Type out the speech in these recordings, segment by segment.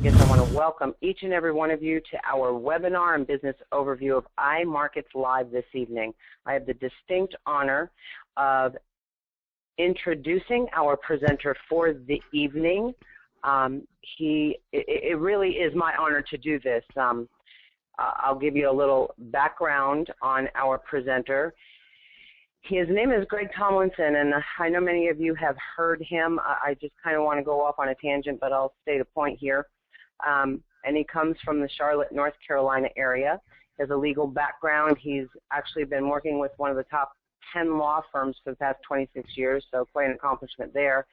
Markets. I want to welcome each and every one of you to our webinar and business overview of iMarketsLive this evening. I have the distinct honor of introducing our presenter for the evening. It really is my honor to do this. I'll give you a little background on our presenter. His name is Greg Tomlinson, and I know many of you have heard him. I just kind of want to go off on a tangent, but I'll state a point here. And he comes from the Charlotte, North Carolina area. He has a legal background. He's actually been working with one of the top 10 law firms for the past 26 years, so quite an accomplishment there.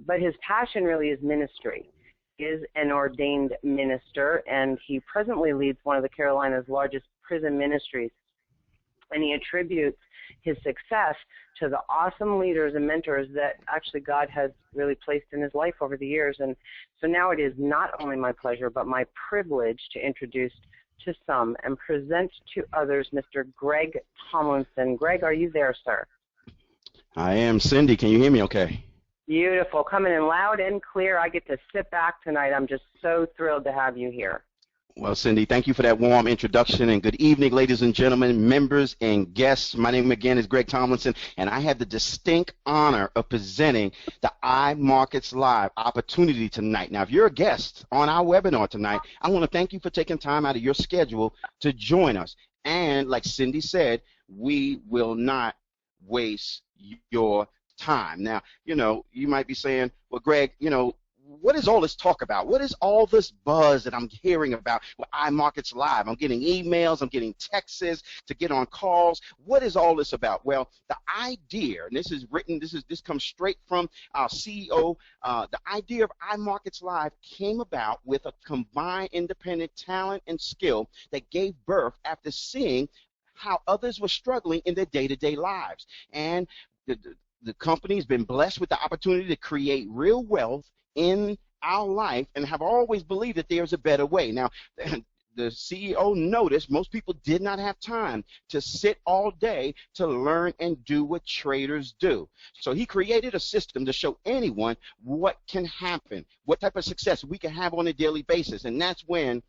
But his passion really is ministry. He is an ordained minister, and he presently leads one of the Carolina's largest prison ministries. And he attributes his success to the awesome leaders and mentors that actually God has really placed in his life over the years. And so now it is not only my pleasure, but my privilege to introduce to some and present to others Mr. Greg Tomlinson. Greg, are you there, sir? I am. Cindy, can you hear me okay? Beautiful. Coming in loud and clear. I get to sit back tonight. I'm just so thrilled to have you here. Well, Cindy, thank you for that warm introduction, and good evening, ladies and gentlemen, members and guests. My name again is Greg Tomlinson, and I have the distinct honor of presenting the iMarketsLive opportunity tonight. Now, if you're a guest on our webinar tonight, I want to thank you for taking time out of your schedule to join us. And like Cindy said, we will not waste your time. Now, you might be saying, well, Greg, what is all this talk about? What is all this buzz that I'm hearing about with iMarketsLive? I'm getting emails, I'm getting texts to get on calls. What is all this about? Well, the idea, and this comes straight from our CEO, the idea of iMarketsLive came about with a combined independent talent and skill that gave birth after seeing how others were struggling in their day-to-day lives. And the company's been blessed with the opportunity to create real wealth in our life and have always believed that there's a better way. Now, the CEO noticed most people did not have time to sit all day to learn and do what traders do. So he created a system to show anyone what can happen, what type of success we can have on a daily basis. And that's when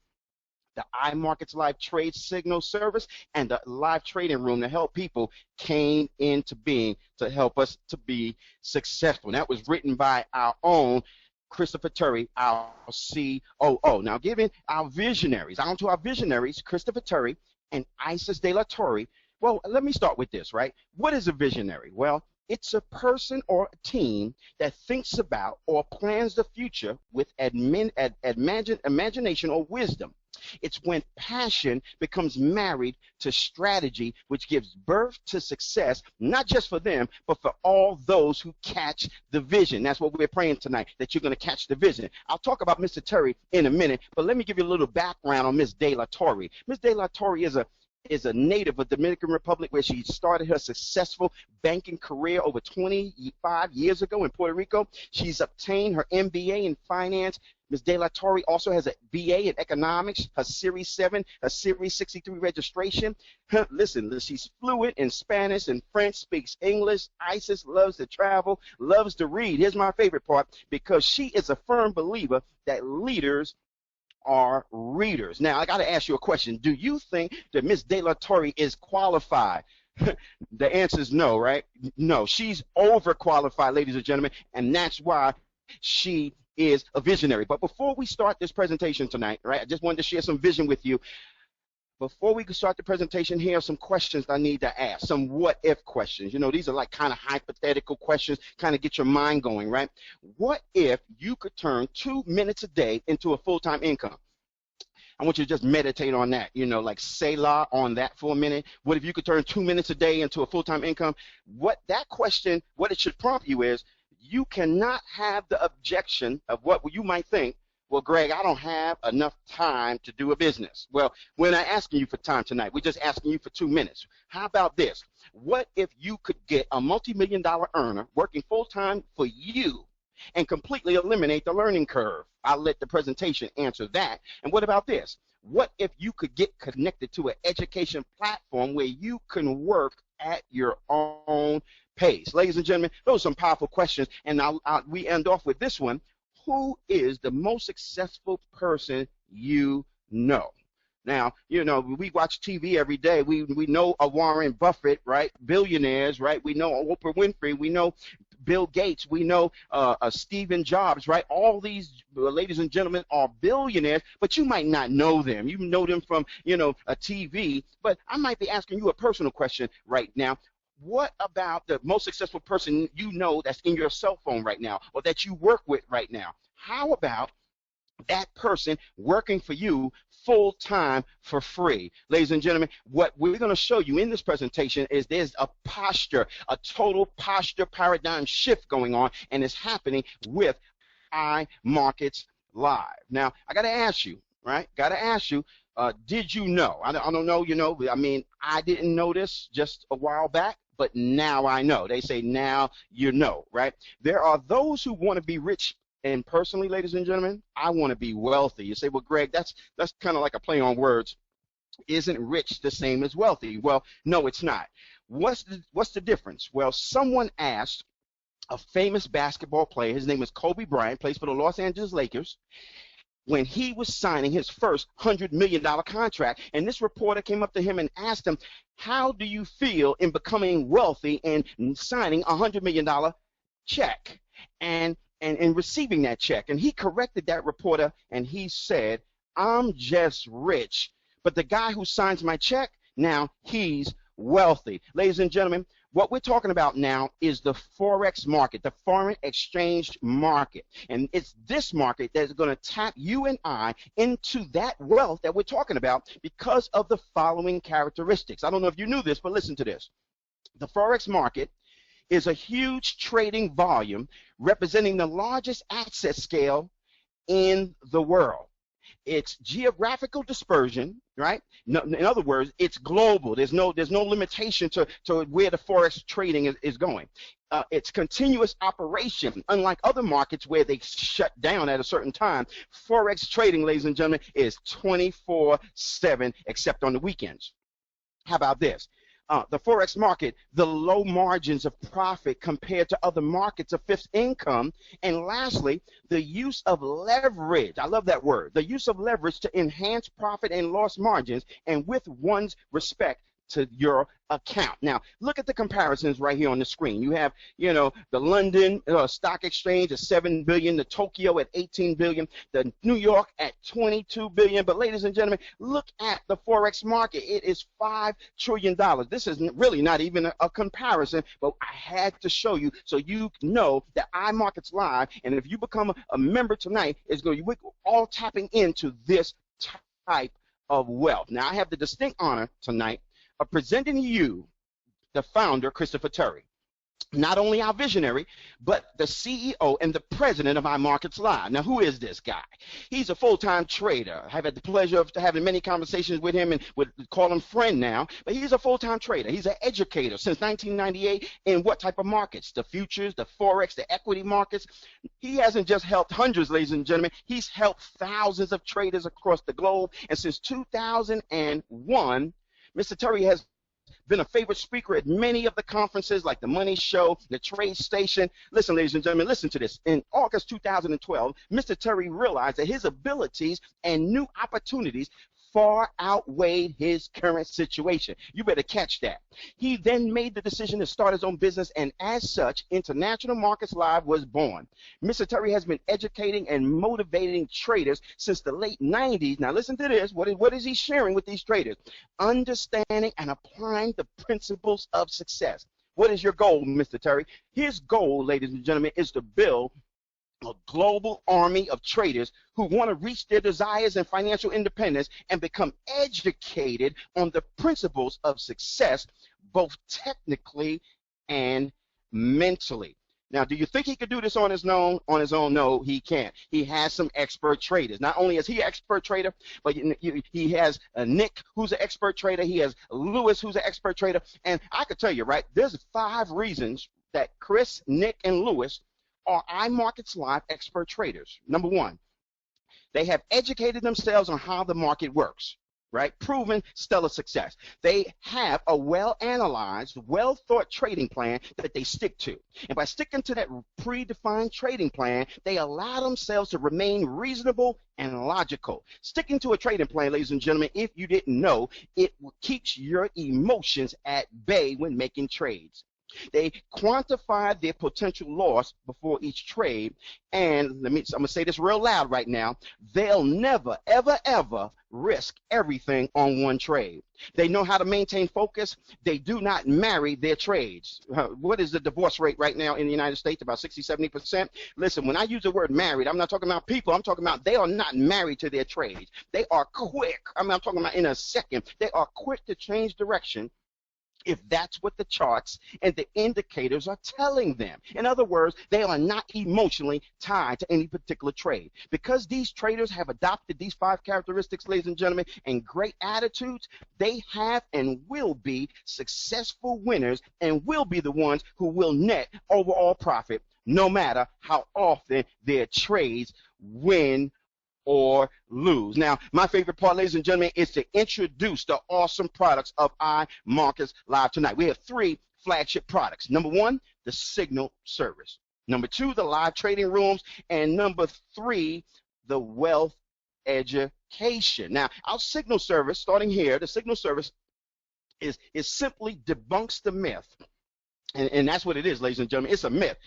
the iMarketsLive Trade Signal Service and the live trading room to help people came into being to help us to be successful. And that was written by our own Christopher Terry, our COO. Now, giving our visionaries, on to our visionaries, Christopher Terry and Isis De La Torre. Well, let me start with this, right? What is a visionary? Well, it's a person or a team that thinks about or plans the future with imagination or wisdom. It's when passion becomes married to strategy, which gives birth to success, not just for them, but for all those who catch the vision. That's what we're praying tonight, that you're going to catch the vision. I'll talk about Mr. Terry in a minute, but let me give you a little background on Ms. De La Torre. Ms. De La Torre is a native of Dominican Republic, where she started her successful banking career over 25 years ago in Puerto Rico. She's obtained her MBA in finance. Ms. De La Torre also has a BA in economics, her Series 7, her Series 63 registration. Listen, she's fluent in Spanish and French, speaks English. Isis loves to travel, loves to read. Here's my favorite part, because she is a firm believer that leaders are readers. Now, I got to ask you a question. Do you think that Ms. De La Torre is qualified? The answer is no, right? No, she's overqualified, ladies and gentlemen, and that's why she is a visionary. But before we start this presentation tonight, right, I just wanted to share some vision with you. Before we can start the presentation, here are some questions I need to ask, some what-if questions. These are like kind of hypothetical questions, kind of get your mind going, right? What if you could turn 2 minutes a day into a full-time income? I want you to just meditate on that, like Selah on that for a minute. What if you could turn 2 minutes a day into a full-time income? What it should prompt you is, you cannot have the objection of what you might think, well, Greg, I don't have enough time to do a business. Well, we're not asking you for time tonight. We're just asking you for 2 minutes. How about this? What if you could get a multi-million-dollar earner working full-time for you and completely eliminate the learning curve? I'll let the presentation answer that. And what about this? What if you could get connected to an education platform where you can work at your own pace? Ladies and gentlemen, those are some powerful questions, and we end off with this one. who is the most successful person you know? Now, you know, we watch TV every day. We know a Warren Buffett, right? Billionaires, right? We know Oprah Winfrey. We know Bill Gates. We know Stephen Jobs, right? All these ladies and gentlemen are billionaires, but you might not know them. You know them from, you know, a TV. But I might be asking you a personal question right now. What about the most successful person you know that's in your cell phone right now or that you work with right now? How about that person working for you full time for free? Ladies and gentlemen, what we're going to show you in this presentation is there's a total posture paradigm shift going on, and it's happening with iMarketsLive. Now, I got to ask you, right? Got to ask you, did you know? I don't know, you know, I mean, I didn't know this just a while back, but now I know. They say now you know, right? There are those who want to be rich. And personally, ladies and gentlemen, I want to be wealthy. You say, well, Greg, that's kind of like a play on words. Isn't rich the same as wealthy? Well, no, it's not. What's the difference? Well, someone asked a famous basketball player, his name is Kobe Bryant, plays for the Los Angeles Lakers, when he was signing his first $100 million contract. And this reporter came up to him and asked him, how do you feel in becoming wealthy and signing a $100 million check? And receiving that check. And he corrected that reporter and he said, I'm just rich, but the guy who signs my check, now he's wealthy. Ladies and gentlemen, what we're talking about now is the Forex market, the foreign exchange market. And it's this market that's going to tap you and I into that wealth that we're talking about because of the following characteristics. I don't know if you knew this, but listen to this. The Forex market is a huge trading volume representing the largest asset scale in the world. It's geographical dispersion, right? No, in other words, it's global. There's no limitation to where the Forex trading is going. It's continuous operation. Unlike other markets where they shut down at a certain time, Forex trading, ladies and gentlemen, is 24/7 except on the weekends. How about this? The Forex market, the low margins of profit compared to other markets of fixed income. And lastly, the use of leverage. I love that word. The use of leverage to enhance profit and loss margins and with one's respect to your account. Now, look at the comparisons right here on the screen. You have, you know, the London Stock Exchange at 7 billion, the Tokyo at 18 billion, the New York at 22 billion. But ladies and gentlemen, look at the Forex market. It is $5 trillion. This is really not even a comparison, but I had to show you so you know that iMarketsLive, and if you become a member tonight, is going to be all tapping into this type of wealth. Now, I have the distinct honor tonight of presenting you the founder, Christopher Terry. Not only our visionary, but the CEO and the president of iMarketsLive. Now, who is this guy? He's a full-time trader. I've had the pleasure of having many conversations with him and would call him friend now, but he's a full-time trader. He's an educator since 1998 in what type of markets? The futures, the Forex, the equity markets. He hasn't just helped hundreds, ladies and gentlemen. He's helped thousands of traders across the globe, and since 2001, Mr. Terry has been a favorite speaker at many of the conferences like the Money Show, the Trade Station. Listen, ladies and gentlemen, listen to this. In August 2012, Mr. Terry realized that his abilities and new opportunities far outweighed his current situation. You better catch that. He then made the decision to start his own business, and as such, International Markets Live was born. Mr. Terry has been educating and motivating traders since the late 90s. Now listen to this. What is he sharing with these traders? Understanding and applying the principles of success. What is your goal, Mr. Terry? His goal, ladies and gentlemen, is to build a global army of traders who want to reach their desires and financial independence and become educated on the principles of success, both technically and mentally. Now, do you think he could do this on his own? No, he can't. He has some expert traders. Not only is he an expert trader, but he has Nick, who's an expert trader. He has Lewis, who's an expert trader. And I could tell you, right, there's 5 reasons that Chris, Nick, and Lewis are iMarketsLive expert traders. Number 1, they have educated themselves on how the market works. right? Proven stellar success. They have a well-analyzed, well-thought trading plan that they stick to. And by sticking to that predefined trading plan, they allow themselves to remain reasonable and logical. Sticking to a trading plan, ladies and gentlemen, if you didn't know, it keeps your emotions at bay when making trades. They quantify their potential loss before each trade, and I'm going to say this real loud right now, they'll never, ever, ever risk everything on one trade. They know how to maintain focus. They do not marry their trades. What is the divorce rate right now in the United States? About 60–70%. Listen, when I use the word married, I'm not talking about people. I'm talking about they are not married to their trades. They are quick. I'm talking about in a second. They are quick to change direction if that's what the charts and the indicators are telling them. In other words, they are not emotionally tied to any particular trade. Because these traders have adopted these 5 characteristics, ladies and gentlemen, and great attitudes, they have and will be successful winners and will be the ones who will net overall profit no matter how often their trades win or lose. Now, my favorite part, ladies and gentlemen, is to introduce the awesome products of iMarketsLive tonight. We have 3 flagship products. Number 1, the Signal service. Number 2, the live trading rooms. And number 3, the wealth education. Now, our Signal service, starting here, the Signal service is simply debunks the myth. And that's what it is, ladies and gentlemen. It's a myth.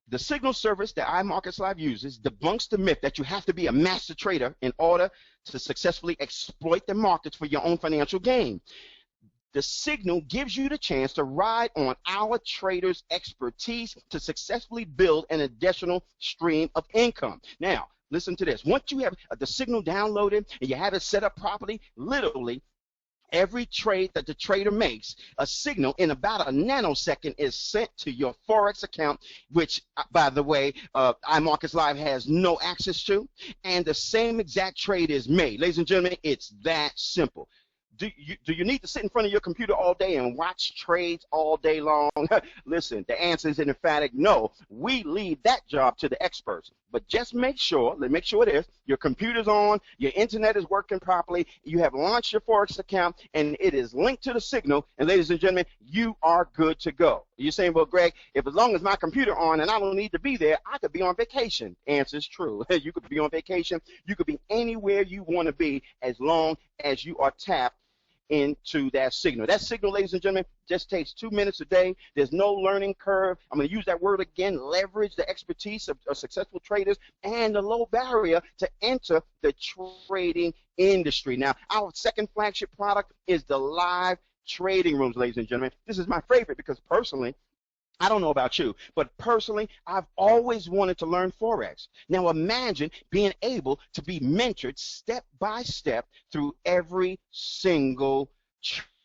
The Signal service that iMarketsLive uses debunks the myth that you have to be a master trader in order to successfully exploit the markets for your own financial gain. The Signal gives you the chance to ride on our traders' expertise to successfully build an additional stream of income. Now, listen to this. Once you have the Signal downloaded and you have it set up properly, literally, every trade that the trader makes, a signal in about a nanosecond is sent to your Forex account, which, by the way, iMarketsLive has no access to, and the same exact trade is made. Ladies and gentlemen, it's that simple. Do you need to sit in front of your computer all day and watch trades all day long? Listen, the answer is an emphatic no. We leave that job to the experts. But just make sure it is, your computer's on, your internet is working properly, you have launched your Forex account, and it is linked to the Signal, and ladies and gentlemen, you are good to go. You're saying, well, Greg, if as long as my computer on and I don't need to be there, I could be on vacation. Answer is true. You could be on vacation. You could be anywhere you want to be as long as you are tapped into that Signal. That Signal, ladies and gentlemen, just takes 2 minutes a day. There's no learning curve. I'm going to use that word again, leverage the expertise of successful traders and the low barrier to enter the trading industry. Now, our second flagship product is the live trading rooms, ladies and gentlemen. This is my favorite because personally, I don't know about you, but personally, I've always wanted to learn Forex. Now imagine being able to be mentored step by step through every single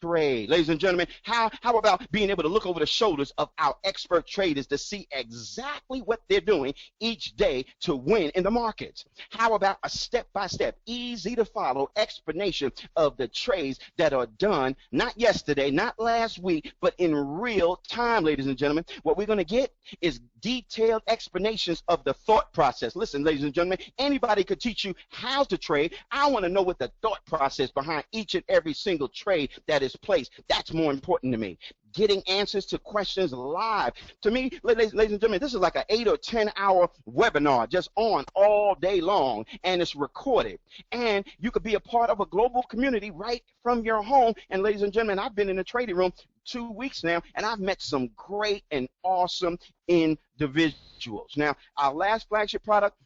trade. Ladies and gentlemen, how about being able to look over the shoulders of our expert traders to see exactly what they're doing each day to win in the markets? How about a step-by-step, easy-to-follow explanation of the trades that are done, not yesterday, not last week, but in real time, ladies and gentlemen? What we're going to get is detailed explanations of the thought process. Listen, ladies and gentlemen, anybody could teach you how to trade. I want to know what the thought process behind each and every single trade that is placed. That's more important to me. Getting answers to questions live. To me, ladies and gentlemen, this is like an 8 or 10 hour webinar just on all day long, and it's recorded. And you could be a part of a global community right from your home. And ladies and gentlemen, I've been in the trading room 2 weeks now, and I've met some great and awesome individuals. Now, our last flagship product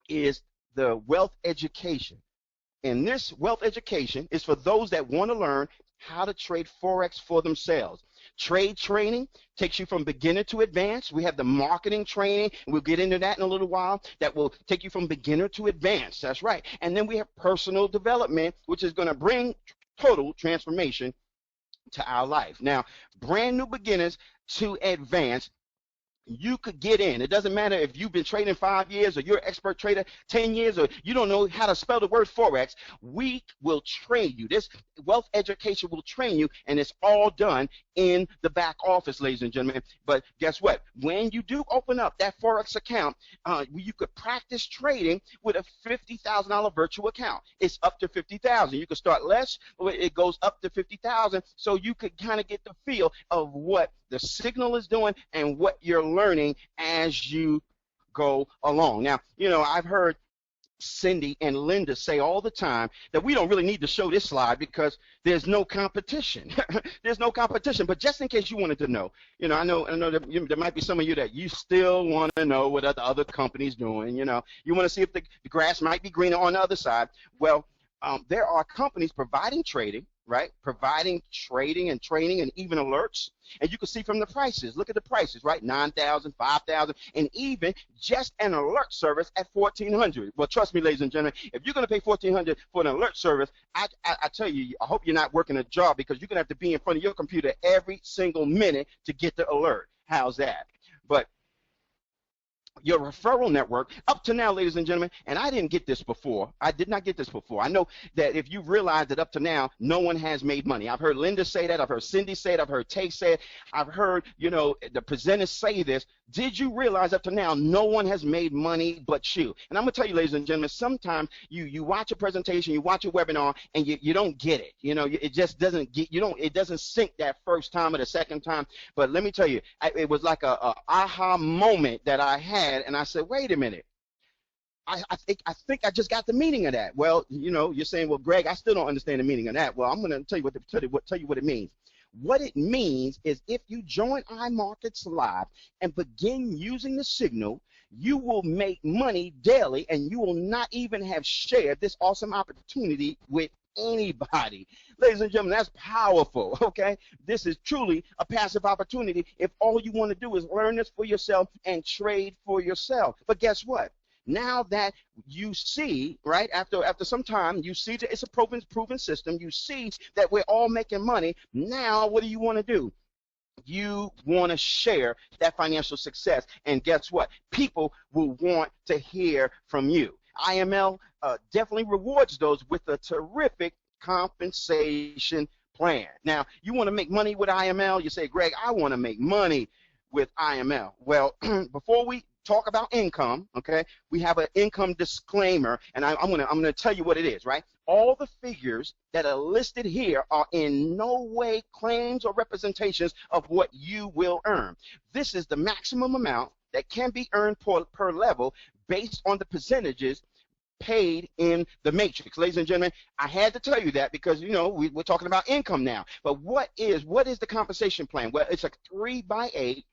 is the wealth education. And this wealth education is for those that want to learn how to trade Forex for themselves. Trade training takes you from beginner to advanced. We have the marketing training, and we'll get into that in a little while, that will take you from beginner to advanced. That's right. And then we have personal development, which is going to bring total transformation to our life. Now, brand new beginners to advanced, you could get in. It doesn't matter if you've been trading 5 years or you're an expert trader 10 years or you don't know how to spell the word Forex. We will train you. This wealth education will train you, and it's all done in the back office, ladies and gentlemen. But guess what? When you do open up that Forex account, you could practice trading with a $50,000 virtual account. It's up to $50,000. You could start less, but it goes up to $50,000, so you could kind of get the feel of what the signal is doing and what you're learning as you go along. Now, I've heard Cindy and Linda say all the time that we don't really need to show this slide because there's no competition. There's no competition. But just in case you wanted to know, I know that there might be some of you that you still want to know what other companies doing. You want to see if the grass might be greener on the other side. Well, there are companies providing trading, right? Providing trading and training and even alerts. And you can see from the prices. Look at the prices, right? $9,000, $5,000, and even just an alert service at $1,400. Well, trust me, ladies and gentlemen, if you're going to pay $1,400 for an alert service, I tell you, I hope you're not working a job because you're going to have to be in front of your computer every single minute to get the alert. How's that? But your referral network, up to now, ladies and gentlemen, and I didn't get this before. I did not get this before. I know that if you've realized that up to now, no one has made money. I've heard Linda say that. I've heard Cindy say it. I've heard Tay say it. I've heard, the presenters say this. Did you realize up to now, no one has made money but you? And I'm going to tell you, ladies and gentlemen, sometimes you watch a presentation, you watch a webinar, and you don't get it. It just doesn't get, it doesn't sink that first time or the second time. But let me tell you, it was like a aha moment that I had. And I said, wait a minute. I think I just got the meaning of that. Well, you're saying, well, Greg, I still don't understand the meaning of that. Well, I'm going to tell you what it means. What it means is if you join iMarketsLive and begin using the signal, you will make money daily, and you will not even have shared this awesome opportunity with anybody. Ladies and gentlemen, that's powerful, okay? This is truly a passive opportunity if all you want to do is learn this for yourself and trade for yourself. But guess what? Now that you see, right, after some time, you see that it's a proven system, you see that we're all making money. Now what do you want to do? You want to share that financial success. And guess what? People will want to hear from you. IML definitely rewards those with a terrific compensation plan. Now, you want to make money with IML? You say, Greg, I want to make money with IML. Well, before we talk about income, okay, we have an income disclaimer, and I'm gonna tell you what it is, right? All the figures that are listed here are in no way claims or representations of what you will earn. This is the maximum amount that can be earned per level based on the percentages paid in the matrix. Ladies and gentlemen, I had to tell you that because we're talking about income now. But what is the compensation plan? Well, it's a 3x8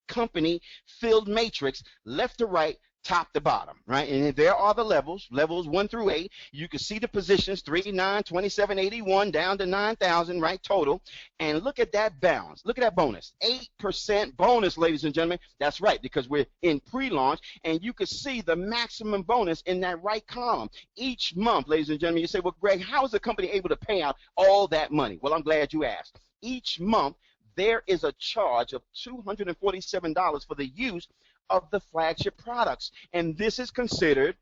company filled matrix, left to right, top to bottom, right? And there are the levels 1 through 8. You can see the positions 3, 9, 27, 81 down to 9,000, right, total. And look at that balance. Look at that bonus. 8% bonus, ladies and gentlemen. That's right, because we're in pre-launch, and you can see the maximum bonus in that right column each month. Ladies and gentlemen, you say, well, Greg, how is the company able to pay out all that money? Well, I'm glad you asked. Each month there is a charge of $247 for the use of the flagship products, and this is considered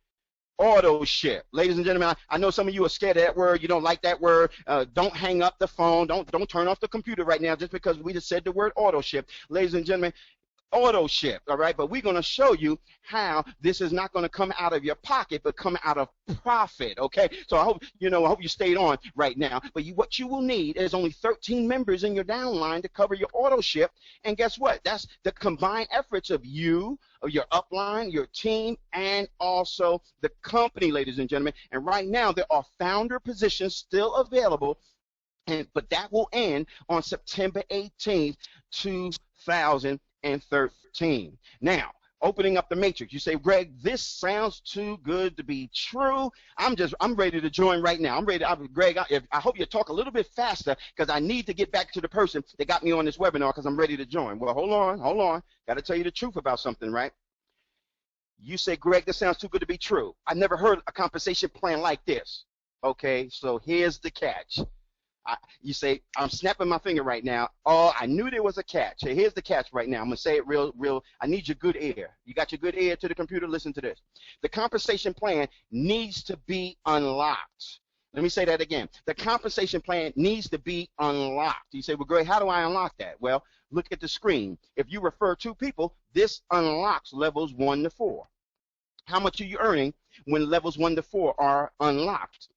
auto ship. Ladies and gentlemen, I know some of you are scared of that word. You don't like that word. Don't hang up the phone. Don't turn off the computer right now just because we just said the word auto ship. Ladies and gentlemen, auto ship, all right? But we're going to show you how this is not going to come out of your pocket, but come out of profit, okay? So I hope you stayed on right now. But what you will need is only 13 members in your downline to cover your auto ship. And guess what? That's the combined efforts of you, of your upline, your team, and also the company, ladies and gentlemen. And right now there are founder positions still available, but that will end on September 18th, 2013. Now, opening up the matrix, you say, Greg, this sounds too good to be true. I'm ready to join right now. Greg, I hope you talk a little bit faster because I need to get back to the person that got me on this webinar because I'm ready to join. Well, hold on. Got to tell you the truth about something, right? You say, Greg, this sounds too good to be true. I never heard a compensation plan like this. Okay, so here's the catch. You say, I'm snapping my finger right now. Oh, I knew there was a catch. Here's the catch right now. I'm going to say it real. I need your good ear. You got your good ear to the computer? Listen to this. The compensation plan needs to be unlocked. Let me say that again. The compensation plan needs to be unlocked. You say, well, Greg, how do I unlock that? Well, look at the screen. If you refer 2 people, this unlocks levels 1 to 4. How much are you earning when levels 1 to 4 are unlocked?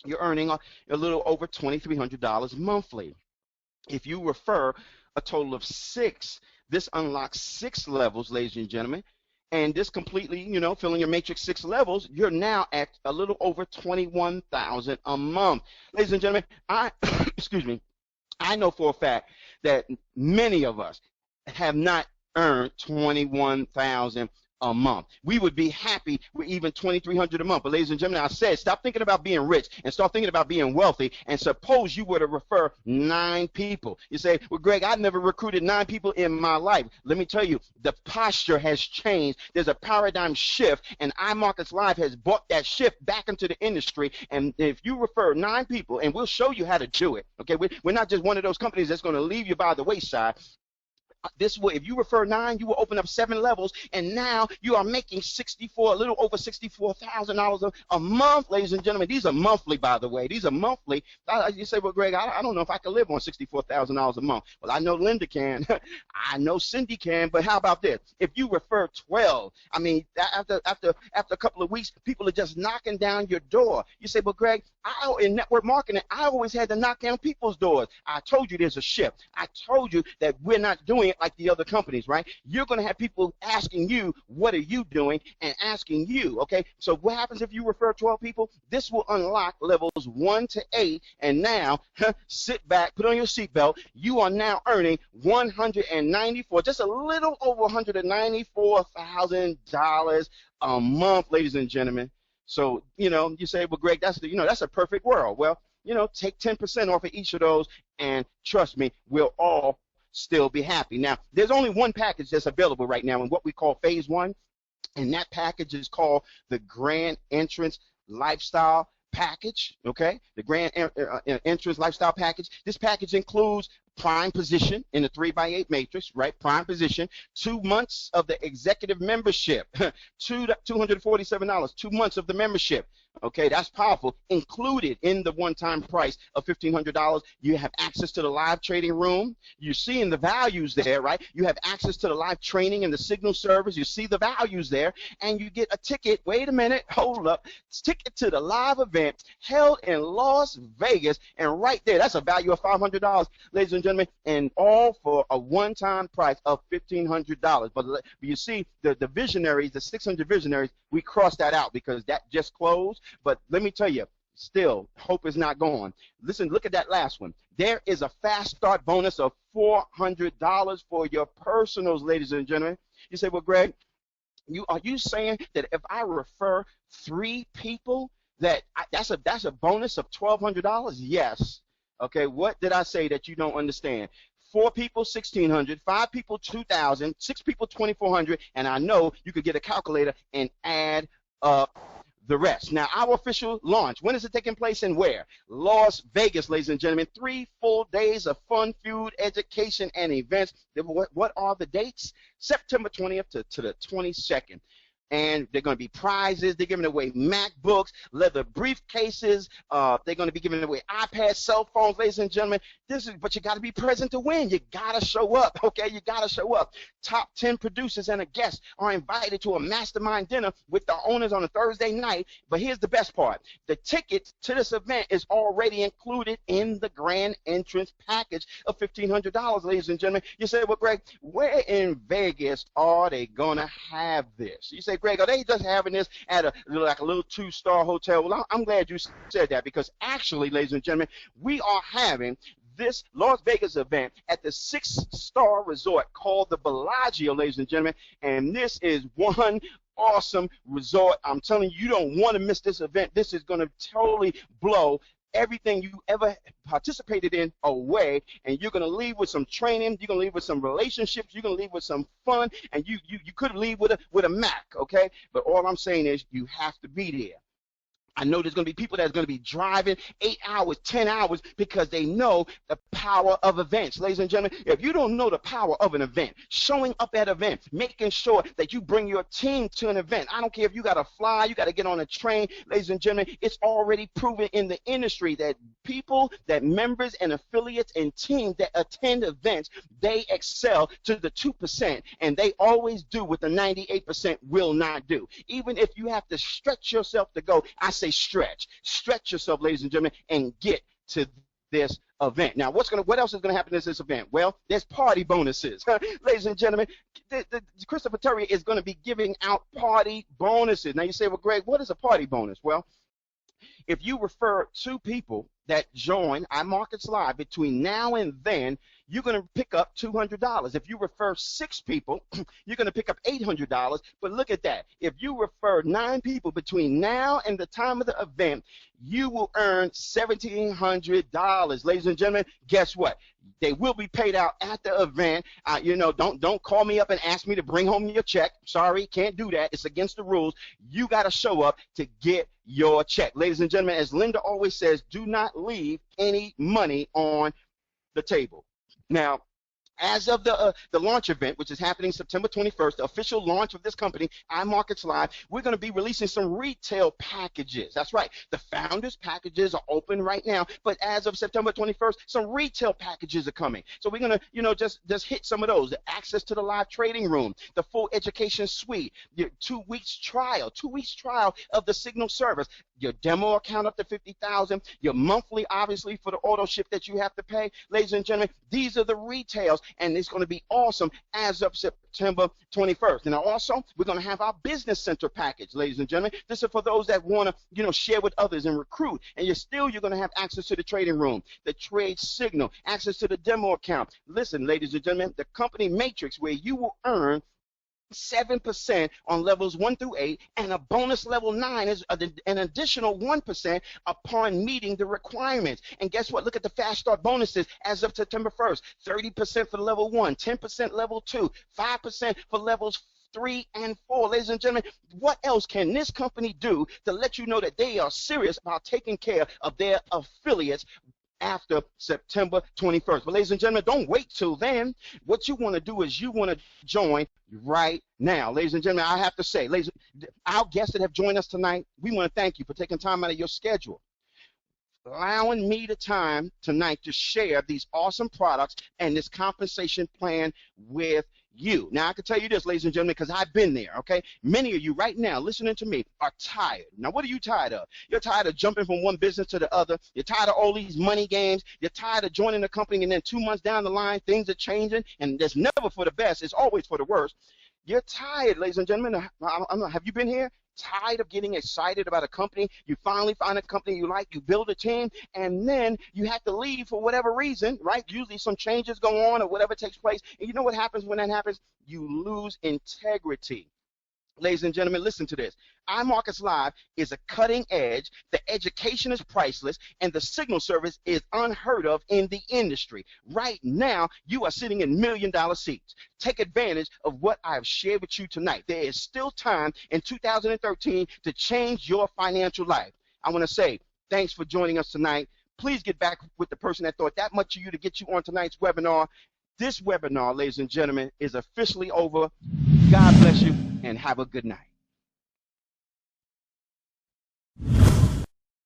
You're earning a little over $2,300 monthly. If you refer a total of 6, this unlocks 6 levels, ladies and gentlemen. And this completely, you know, filling your matrix 6 levels, you're now at a little over $21,000 a month. Ladies and gentlemen, excuse me, I know for a fact that many of us have not earned $21,000 a month. We would be happy with even $2,300 a month. But ladies and gentlemen, I said, stop thinking about being rich and start thinking about being wealthy. And suppose you were to refer 9 people. You say, well, Greg, I've never recruited 9 people in my life. Let me tell you, the posture has changed. There's a paradigm shift, and iMarketsLive has brought that shift back into the industry. And if you refer 9 people, and we'll show you how to do it, okay? We're not just one of those companies that's going to leave you by the wayside. This will, if you refer 9, you will open up 7 levels, and now you are making a little over $64,000 a month, ladies and gentlemen. These are monthly, by the way. These are monthly. You say, well, Greg, I don't know if I can live on $64,000 a month. Well, I know Linda can. I know Cindy can. But how about this? If you refer 12, I mean, after a couple of weeks, people are just knocking down your door. You say, well, Greg, in network marketing, I always had to knock down people's doors. I told you there's a shift. I told you that we're not doing it like the other companies, right? You're going to have people asking you, what are you doing, and asking you, okay? So what happens if you refer 12 people? This will unlock levels 1 to 8, and now, sit back, put on your seatbelt. You are now earning just a little over $194,000 a month, ladies and gentlemen. So, you know, you say, well, Greg, that's a perfect world. Well, you know, take 10% off of each of those, and trust me, we'll all still be happy. Now, there's only one package that's available right now in what we call phase 1, and that package is called the Grand Entrance Lifestyle Package, okay? The Grand Entrance Lifestyle Package. This package includes prime position in the 3x8 matrix, right? Prime position, 2 months of the executive membership, $247, 2 months of the membership. Okay, that's powerful. Included in the one-time price of $1,500, you have access to the live trading room. You're seeing the values there, right? You have access to the live training and the signal servers. You see the values there, and you get a ticket. Wait a minute, hold up. Ticket to the live event held in Las Vegas, and right there, that's a value of $500, ladies and gentlemen, and all for a one-time price of $1,500. But you see, the visionaries, the 600 visionaries, we crossed that out because that just closed. But let me tell you, still, hope is not gone. Listen, look at that last one. There is a fast start bonus of $400 for your personals, ladies and gentlemen. You say, well, Greg, are you saying that if I refer 3 people, that's a bonus of $1,200? Yes. Okay, what did I say that you don't understand? 4 people, $1,600, 5 people, $2,000, 6 people, $2,400, and I know you could get a calculator and add up the rest. Now, our official launch, when is it taking place and where? Las Vegas, ladies and gentlemen. 3 full days of fun, food, education, and events. What are the dates? September 20th to the 22nd. And they're going to be prizes. They're giving away MacBooks, leather briefcases. They're going to be giving away iPads, cell phones, ladies and gentlemen. But you got to be present to win. You got to show up, okay? You got to show up. Top 10 producers and a guest are invited to a mastermind dinner with the owners on a Thursday night. But here's the best part. The ticket to this event is already included in the grand entrance package of $1,500, ladies and gentlemen. You say, well, Greg, where in Vegas are they going to have this? You say, Greg, are they just having this at a little 2-star hotel? Well, I'm glad you said that, because actually, ladies and gentlemen, we are having this Las Vegas event at the 6-star resort called the Bellagio, ladies and gentlemen, and this is one awesome resort. I'm telling you, you don't want to miss this event. This is going to totally blow everything you ever participated in away, and you're going to leave with some training, you're going to leave with some relationships, you're going to leave with some fun, and you could leave with a Mac, okay? But all I'm saying is you have to be there. I know there's going to be people that's going to be driving 8 hours, 10 hours because they know the power of events. Ladies and gentlemen, if you don't know the power of an event, showing up at events, making sure that you bring your team to an event. I don't care if you got to fly, you got to get on a train. Ladies and gentlemen, it's already proven in the industry that people, that members and affiliates and teams that attend events, they excel to the 2%, and they always do what the 98% will not do. Even if you have to stretch yourself to go, I say stretch yourself, ladies and gentlemen, and get to this event. Now, what else is going to happen at this event? Well, there's party bonuses. Ladies and gentlemen, Christopher Terry is going to be giving out party bonuses. Now, you say, well, Greg, what is a party bonus? Well, if you refer 2 people that join iMarketsLive between now and then, you're going to pick up $200. If you refer 6 people, you're going to pick up $800. But look at that. If you refer 9 people between now and the time of the event, you will earn $1,700. Ladies and gentlemen, guess what? They will be paid out at the event. Don't call me up and ask me to bring home your check. Sorry, can't do that. It's against the rules. You got to show up to get your check. Ladies and gentlemen, as Linda always says, do not leave any money on the table. Now, as of the launch event, which is happening September 21st, the official launch of this company, iMarketsLive, we're going to be releasing some retail packages. That's right. The founders packages are open right now, but as of September 21st, some retail packages are coming. So we're going to, just hit some of those. The access to the live trading room, the full education suite, your 2 weeks trial of the Signal service, your demo account up to $50,000, your monthly, obviously, for the auto ship that you have to pay. Ladies and gentlemen, these are the retails, and it's going to be awesome as of September 21st. And also, we're going to have our business center package, ladies and gentlemen. This is for those that want to, share with others and recruit. And you're going to have access to the trading room, the trade signal, access to the demo account. Listen, ladies and gentlemen, the company matrix, where you will earn 7% on levels 1 through 8, and a bonus level 9 is an additional 1% upon meeting the requirements. And guess what? Look at the fast start bonuses as of September 1st. 30% for level 1, 10% level 2, 5% for levels 3 and 4. Ladies and gentlemen, what else can this company do to let you know that they are serious about taking care of their affiliates after September 21st? But ladies and gentlemen, don't wait till then. What you want to do is you want to join right now. Ladies and gentlemen, I have to say, our guests that have joined us tonight, we want to thank you for taking time out of your schedule, allowing me the time tonight to share these awesome products and this compensation plan with you. Now, I can tell you this, ladies and gentlemen, because I've been there, okay? Many of you right now listening to me are tired. Now, what are you tired of? You're tired of jumping from one business to the other. You're tired of all these money games. You're tired of joining a company, and then 2 months down the line, things are changing, and it's never for the best. It's always for the worst. You're tired, ladies and gentlemen. Have you been here? Tired of getting excited about a company? You finally find a company you like, you build a team, and then you have to leave for whatever reason, right? Usually some changes go on or whatever takes place, and you know what happens when that happens? You lose integrity. Ladies and gentlemen, listen to this. iMarketsLive is a cutting edge, the education is priceless, and the signal service is unheard of in the industry. Right now, you are sitting in million-dollar seats. Take advantage of what I have shared with you tonight. There is still time in 2013 to change your financial life. I want to say thanks for joining us tonight. Please get back with the person that thought that much of you to get you on tonight's webinar. This webinar, ladies and gentlemen, is officially over. God bless you, and have a good night.